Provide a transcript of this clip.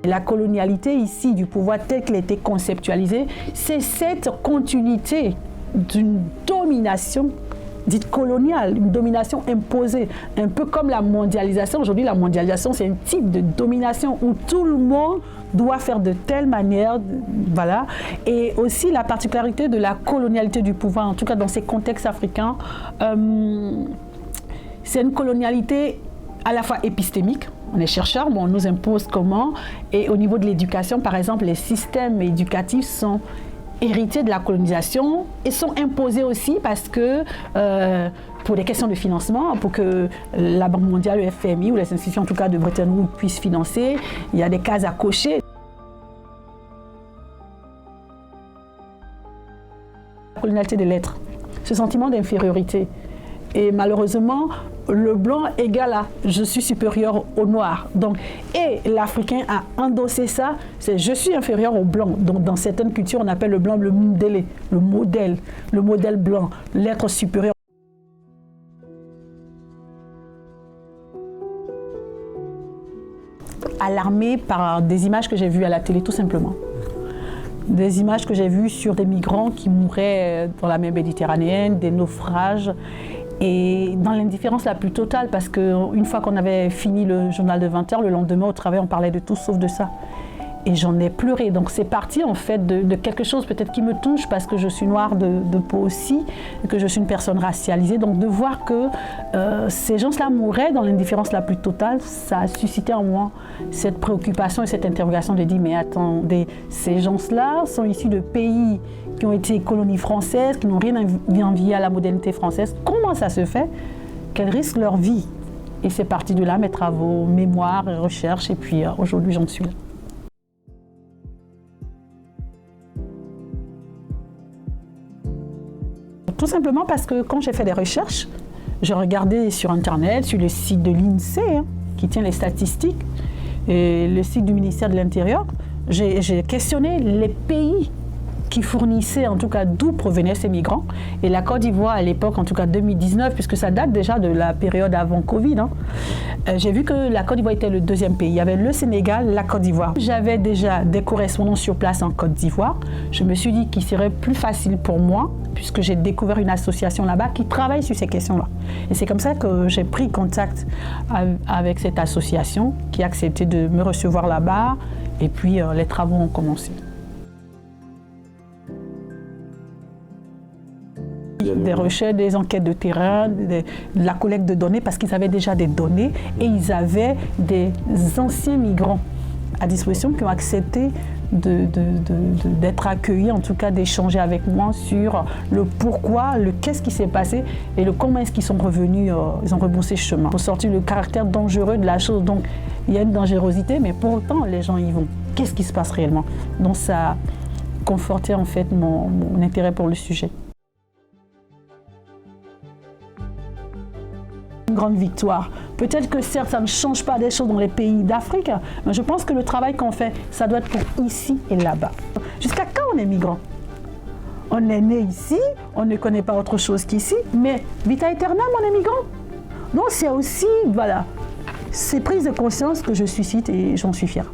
La colonialité ici du pouvoir tel qu'il a été conceptualisé, c'est cette continuité d'une domination dite coloniale, une domination imposée, un peu comme la mondialisation. Aujourd'hui, la mondialisation, c'est un type de domination où tout le monde doit faire de telle manière, voilà. Et aussi la particularité de la colonialité du pouvoir, en tout cas dans ces contextes africains, c'est une colonialité à la fois épistémique. On est chercheurs, bon, on nous impose comment. Et au niveau de l'éducation, par exemple, les systèmes éducatifs sont hérités de la colonisation et sont imposés aussi parce que pour des questions de financement, pour que la Banque mondiale, le FMI ou les institutions en tout cas de Bretton Woods puissent financer, il y a des cases à cocher. La colonialité de l'être, ce sentiment d'infériorité. Et malheureusement, le blanc égale à je suis supérieur au noir. Donc, et l'Africain a endossé ça, c'est je suis inférieur au blanc. Donc dans certaines cultures, on appelle le blanc le mundele, le modèle blanc, l'être supérieur. Alarmée par des images que j'ai vues à la télé, tout simplement. Des images que j'ai vues sur des migrants qui mouraient dans la mer Méditerranéenne, des naufrages. Et dans l'indifférence la plus totale, parce qu'une fois qu'on avait fini le journal de 20h, le lendemain au travail, on parlait de tout sauf de ça. Et j'en ai pleuré. Donc c'est parti en fait de quelque chose peut-être qui me touche parce que je suis noire de peau aussi, et que je suis une personne racialisée. Donc de voir que ces gens-là mouraient dans l'indifférence la plus totale, ça a suscité en moi cette préoccupation et cette interrogation de dire mais attendez, ces gens-là sont issus de pays qui ont été colonies françaises, qui n'ont rien envié à la modernité française. Comment ça se fait qu'elles risquent leur vie? Et c'est parti de là, mes travaux, mémoires et recherches, et puis aujourd'hui j'en suis là. Tout simplement parce que quand j'ai fait des recherches, je regardais sur Internet, sur le site de l'INSEE, qui tient les statistiques, et le site du ministère de l'Intérieur, j'ai questionné les pays qui fournissaient, en tout cas d'où provenaient ces migrants. Et la Côte d'Ivoire, à l'époque, en tout cas 2019, puisque ça date déjà de la période avant Covid, j'ai vu que la Côte d'Ivoire était le deuxième pays. Il y avait le Sénégal, la Côte d'Ivoire. J'avais déjà des correspondants sur place en Côte d'Ivoire. Je me suis dit qu'il serait plus facile pour moi, puisque j'ai découvert une association là-bas qui travaille sur ces questions-là. Et c'est comme ça que j'ai pris contact avec cette association qui a accepté de me recevoir là-bas. Et puis les travaux ont commencé. Des recherches, des enquêtes de terrain, de la collecte de données, parce qu'ils avaient déjà des données et ils avaient des anciens migrants à disposition qui ont accepté d'être accueillis, en tout cas d'échanger avec moi sur le pourquoi, le qu'est-ce qui s'est passé et le comment est-ce qu'ils sont revenus, ils ont rebroussé chemin. Pour sortir le caractère dangereux de la chose, donc il y a une dangerosité, mais pour autant les gens y vont. Qu'est-ce qui se passe réellement? Donc ça a conforté en fait mon intérêt pour le sujet. Une grande victoire. Peut-être que certes, ça ne change pas des choses dans les pays d'Afrique, mais je pense que le travail qu'on fait, ça doit être pour ici et là-bas. Jusqu'à quand on est migrant? On est né ici, on ne connaît pas autre chose qu'ici, mais vita aeternam, on est migrant. Donc c'est aussi, voilà, ces prises de conscience que je suscite et j'en suis fière.